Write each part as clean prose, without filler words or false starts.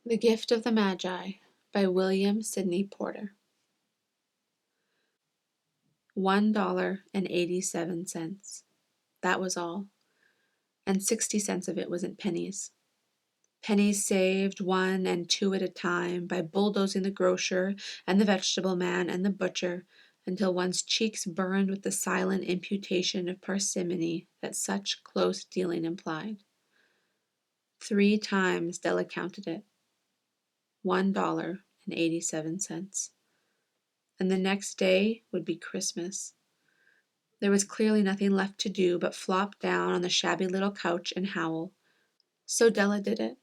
The Gift of the Magi by William Sidney Porter. $1.87. That was all. And 60 cents of it was in pennies. Pennies saved 1 and 2 at a time by bulldozing the grocer and the vegetable man and the butcher until one's cheeks burned with the silent imputation of parsimony that such close dealing implied. 3 times Della counted it. $1.87. And the next day would be Christmas. There was clearly nothing left to do but flop down on the shabby little couch and howl. So Della did it,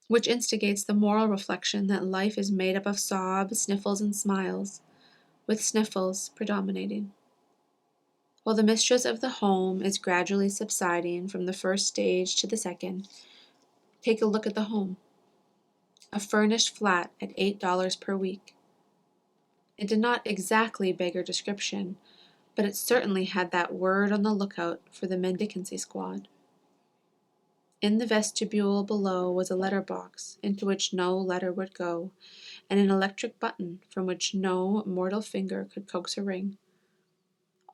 which instigates the moral reflection that life is made up of sobs, sniffles, and smiles, with sniffles predominating. While the mistress of the home is gradually subsiding from the first stage to the second, take a look at the home. A furnished flat at $8 per week. It did not exactly beggar description, but it certainly had that word on the lookout for the mendicancy squad. In the vestibule below was a letter box into which no letter would go, and an electric button from which no mortal finger could coax a ring.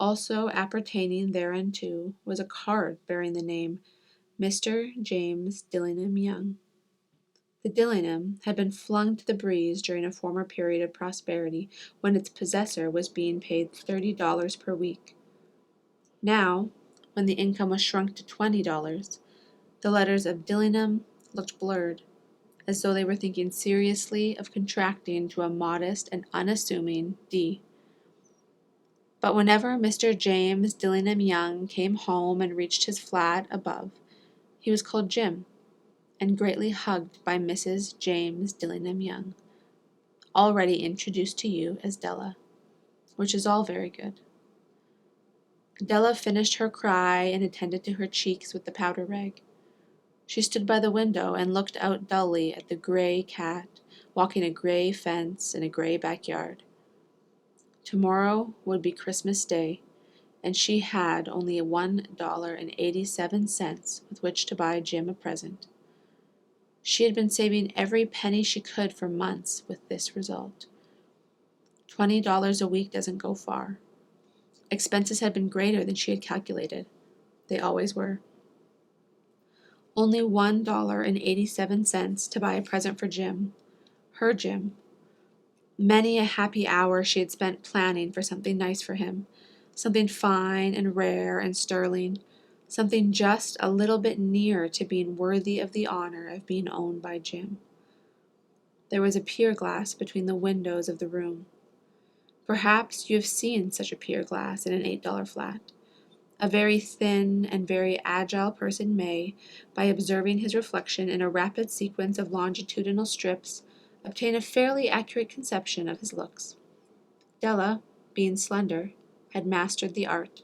Also appertaining thereunto was a card bearing the name Mr. James Dillingham Young. The Dillingham had been flung to the breeze during a former period of prosperity when its possessor was being paid $30 per week. Now, when the income was shrunk to $20, the letters of Dillingham looked blurred, as though they were thinking seriously of contracting to a modest and unassuming D. But whenever Mr. James Dillingham Young came home and reached his flat above, he was called Jim, and greatly hugged by Mrs. James Dillingham Young, already introduced to you as Della, which is all very good. Della finished her cry and attended to her cheeks with the powder rag. She stood by the window and looked out dully at the gray cat walking a gray fence in a gray backyard. Tomorrow would be Christmas Day, and she had only $1.87 with which to buy Jim a present. She had been saving every penny she could for months with this result. $20 a week doesn't go far. Expenses had been greater than she had calculated. They always were. Only $1.87 to buy a present for Jim. Her Jim. Many a happy hour she had spent planning for something nice for him, something fine and rare and sterling, something just a little bit near to being worthy of the honor of being owned by Jim. There was a pier glass between the windows of the room. Perhaps you have seen such a pier glass in an $8 flat. A very thin and very agile person may, by observing his reflection in a rapid sequence of longitudinal strips, obtain a fairly accurate conception of his looks. Della, being slender, had mastered the art.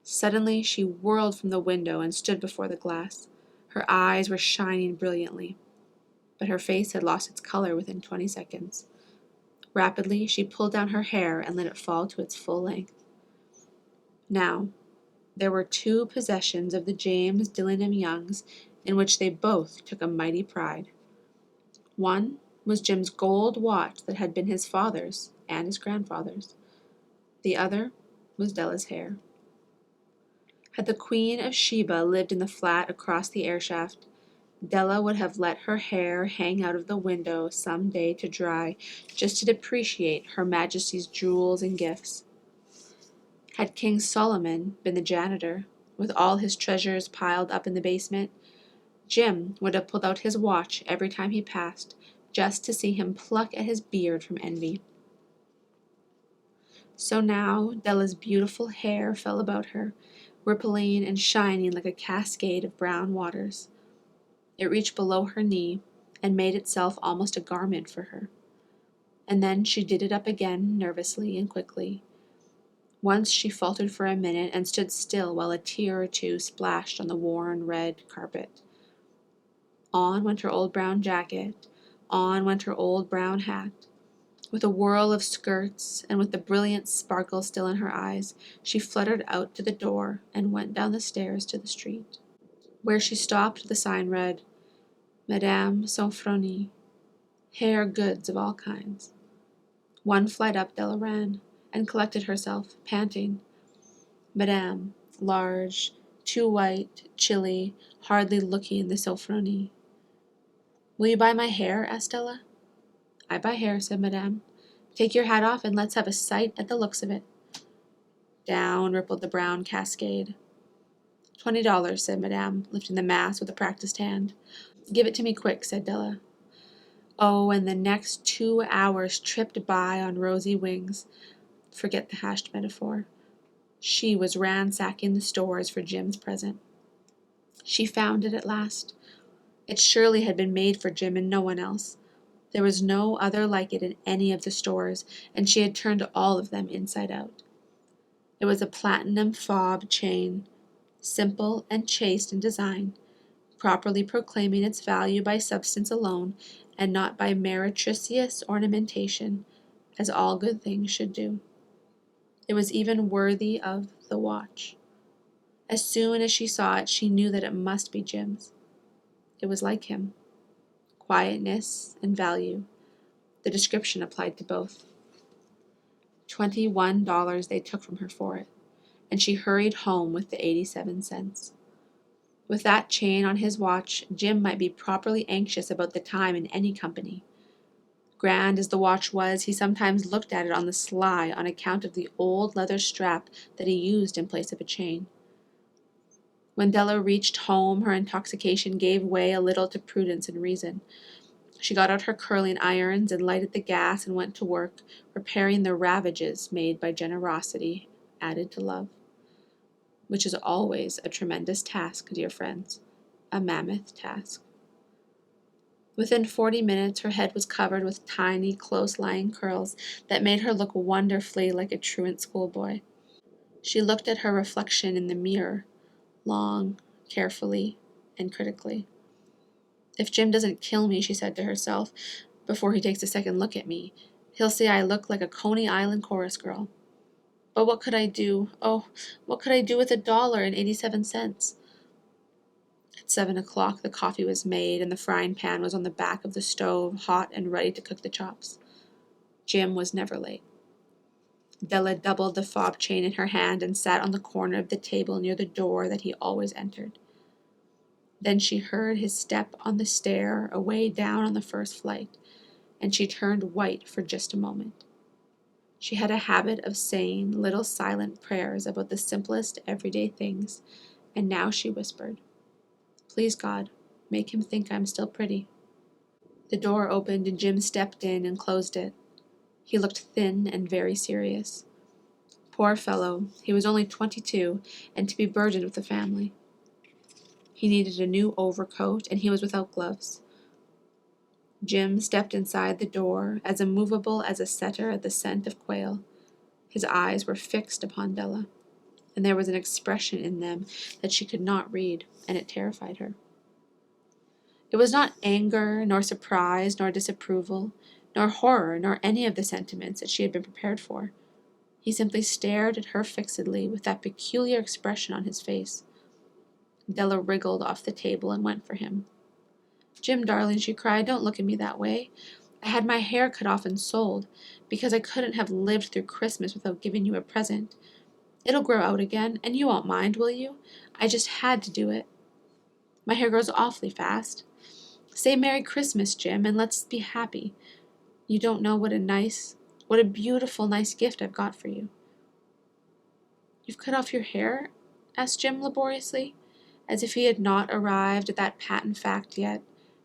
Suddenly she whirled from the window and stood before the glass. Her eyes were shining brilliantly, but her face had lost its color within 20 seconds. Rapidly she pulled down her hair and let it fall to its full length. Now, there were 2 possessions of the James Dillingham Youngs in which they both took a mighty pride. One was Jim's gold watch that had been his father's and his grandfather's. The other was Della's hair. Had the Queen of Sheba lived in the flat across the airshaft, Della would have let her hair hang out of the window some day to dry, just to depreciate Her Majesty's jewels and gifts. Had King Solomon been the janitor, with all his treasures piled up in the basement, Jim would have pulled out his watch every time he passed, just to see him pluck at his beard from envy. So now Della's beautiful hair fell about her, rippling and shining like a cascade of brown waters. It reached below her knee and made itself almost a garment for her. And then she did it up again nervously and quickly. Once she faltered for a minute and stood still while a tear or two splashed on the worn red carpet. On went her old brown jacket, on went her old brown hat. With a whirl of skirts, and with the brilliant sparkle still in her eyes, she fluttered out to the door and went down the stairs to the street. Where she stopped, the sign read, Madame Sofronie, hair goods of all kinds. One flight up Della ran, and collected herself, panting. Madame, large, too white, chilly, hardly looking the Sofronie. Will you buy my hair? Asked Della. I buy hair, said Madame. Take your hat off and let's have a sight at the looks of it. Down rippled the brown cascade. $20, said Madame, lifting the mass with a practiced hand. Give it to me quick, said Della. Oh, and the next 2 hours tripped by on rosy wings. Forget the hashed metaphor. She was ransacking the stores for Jim's present. She found it at last. It surely had been made for Jim and no one else. There was no other like it in any of the stores, and she had turned all of them inside out. It was a platinum fob chain, simple and chaste in design, properly proclaiming its value by substance alone and not by meretricious ornamentation, as all good things should do. It was even worthy of the watch. As soon as she saw it, she knew that it must be Jim's. It was like him. Quietness and value. The description applied to both. $21 they took from her for it, and she hurried home with the 87 cents. With that chain on his watch, Jim might be properly anxious about the time in any company. Grand as the watch was, he sometimes looked at it on the sly on account of the old leather strap that he used in place of a chain. When Della reached home, her intoxication gave way a little to prudence and reason. She got out her curling irons and lighted the gas and went to work, repairing the ravages made by generosity added to love. Which is always a tremendous task, dear friends, a mammoth task. Within 40 minutes, her head was covered with tiny, close-lying curls that made her look wonderfully like a truant schoolboy. She looked at her reflection in the mirror, long, carefully, and critically. If Jim doesn't kill me, she said to herself, before he takes a second look at me, he'll say I look like a Coney Island chorus girl. But what could I do? Oh, what could I do with $1.87? At 7 o'clock, the coffee was made, and the frying pan was on the back of the stove, hot and ready to cook the chops. Jim was never late. Della doubled the fob chain in her hand and sat on the corner of the table near the door that he always entered. Then she heard his step on the stair away down on the first flight, and she turned white for just a moment. She had a habit of saying little silent prayers about the simplest everyday things, and now she whispered, "Please, God, make him think I'm still pretty." The door opened and Jim stepped in and closed it. He looked thin and very serious. Poor fellow, he was only 22 and to be burdened with a family. He needed a new overcoat and he was without gloves. Jim stepped inside the door, as immovable as a setter at the scent of quail. His eyes were fixed upon Della, and there was an expression in them that she could not read, and it terrified her. It was not anger, nor surprise, nor disapproval, nor horror, nor any of the sentiments that she had been prepared for. He simply stared at her fixedly with that peculiar expression on his face. Della wriggled off the table and went for him. "Jim, darling," she cried, "don't look at me that way. I had my hair cut off and sold, because I couldn't have lived through Christmas without giving you a present. It'll grow out again, and you won't mind, will you? I just had to do it. My hair grows awfully fast. Say Merry Christmas, Jim, and let's be happy. You don't know what a beautiful, nice gift I've got for you." "You've cut off your hair?" asked Jim laboriously, as if he had not arrived at that patent fact yet,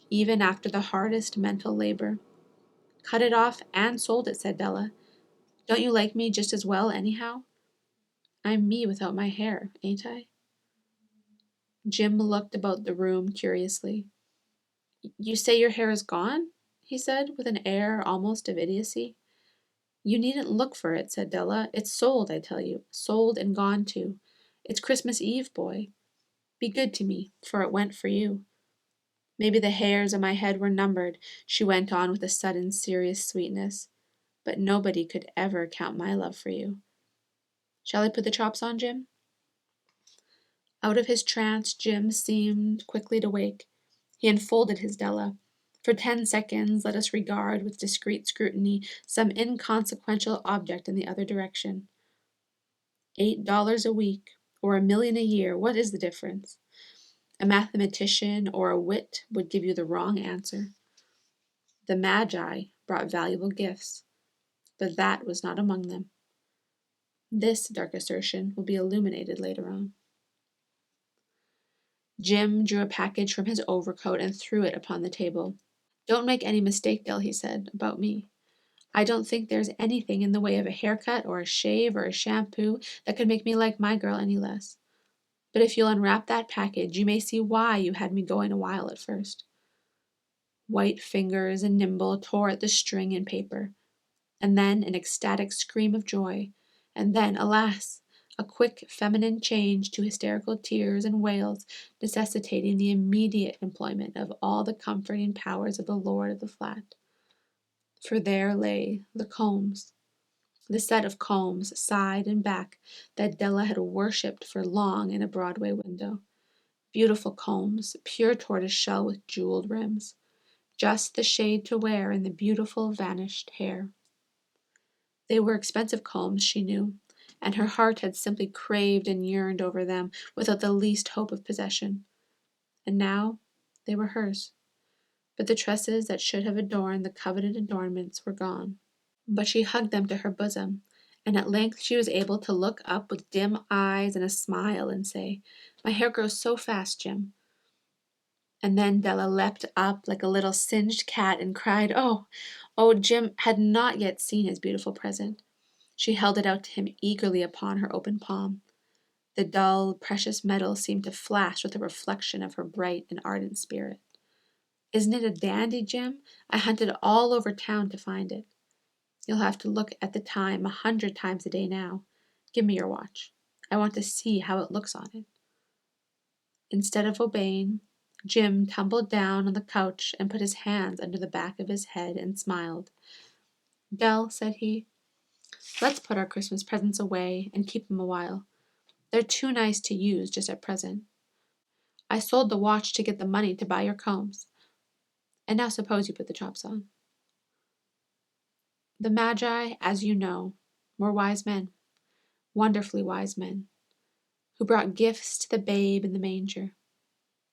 even after the hardest mental labor. "Cut it off and sold it," said Della. "Don't you like me just as well, anyhow? I'm me without my hair, ain't I?" Jim looked about the room curiously. "You say your hair is gone?" he said, with an air almost of idiocy. "You needn't look for it," said Della. "It's sold, I tell you. Sold and gone too. It's Christmas Eve, boy. Be good to me, for it went for you. Maybe the hairs on my head were numbered," she went on with a sudden serious sweetness, "but nobody could ever count my love for you. Shall I put the chops on, Jim?" Out of his trance, Jim seemed quickly to wake. He unfolded his Della. For 10 seconds, let us regard with discreet scrutiny some inconsequential object in the other direction. $8 a week, or $1 million a year, what is the difference? A mathematician or a wit would give you the wrong answer. The Magi brought valuable gifts, but that was not among them. This dark assertion will be illuminated later on. Jim drew a package from his overcoat and threw it upon the table. Don't make any mistake, Dell, he said, about me. I don't think there's anything in the way of a haircut or a shave or a shampoo that could make me like my girl any less. But if you'll unwrap that package, you may see why you had me going a while at first. White fingers and nimble tore at the string and paper, and then an ecstatic scream of joy, and then, alas, a quick feminine change to hysterical tears and wails, necessitating the immediate employment of all the comforting powers of the lord of the flat. For there lay the combs, the set of combs, side and back, that Della had worshipped for long in a Broadway window. Beautiful combs, pure tortoise shell with jeweled rims, just the shade to wear in the beautiful vanished hair. They were expensive combs, she knew, and her heart had simply craved and yearned over them without the least hope of possession. And now they were hers, but the tresses that should have adorned the coveted adornments were gone. But she hugged them to her bosom, and at length she was able to look up with dim eyes and a smile and say, "My hair grows so fast, Jim." And then Della leapt up like a little singed cat and cried, "Oh, oh!" Jim had not yet seen his beautiful present. She held it out to him eagerly upon her open palm. The dull, precious metal seemed to flash with the reflection of her bright and ardent spirit. "Isn't it a dandy, Jim? I hunted all over town to find it. You'll have to look at the time 100 times a day now. Give me your watch. I want to see how it looks on it." Instead of obeying, Jim tumbled down on the couch and put his hands under the back of his head and smiled. "Dell," said he, "let's put our Christmas presents away and keep them a while. They're too nice to use just at present. I sold the watch to get the money to buy your combs. And now suppose you put the chops on." The Magi, as you know, were wise men, wonderfully wise men, who brought gifts to the babe in the manger.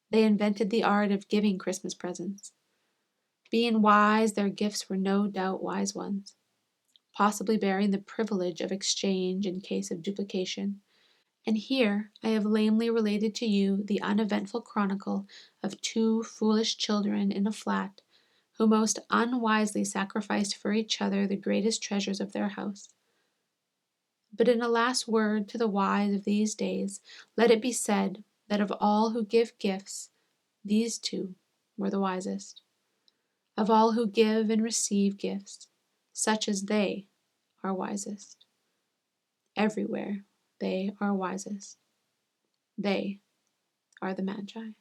They invented the art of giving Christmas presents. Being wise, their gifts were no doubt wise ones, possibly bearing the privilege of exchange in case of duplication. And here I have lamely related to you the uneventful chronicle of two foolish children in a flat who most unwisely sacrificed for each other the greatest treasures of their house. But in a last word to the wise of these days, let it be said that of all who give gifts, these two were the wisest. Of all who give and receive gifts, such as they are wisest. Everywhere they are wisest. They are the Magi.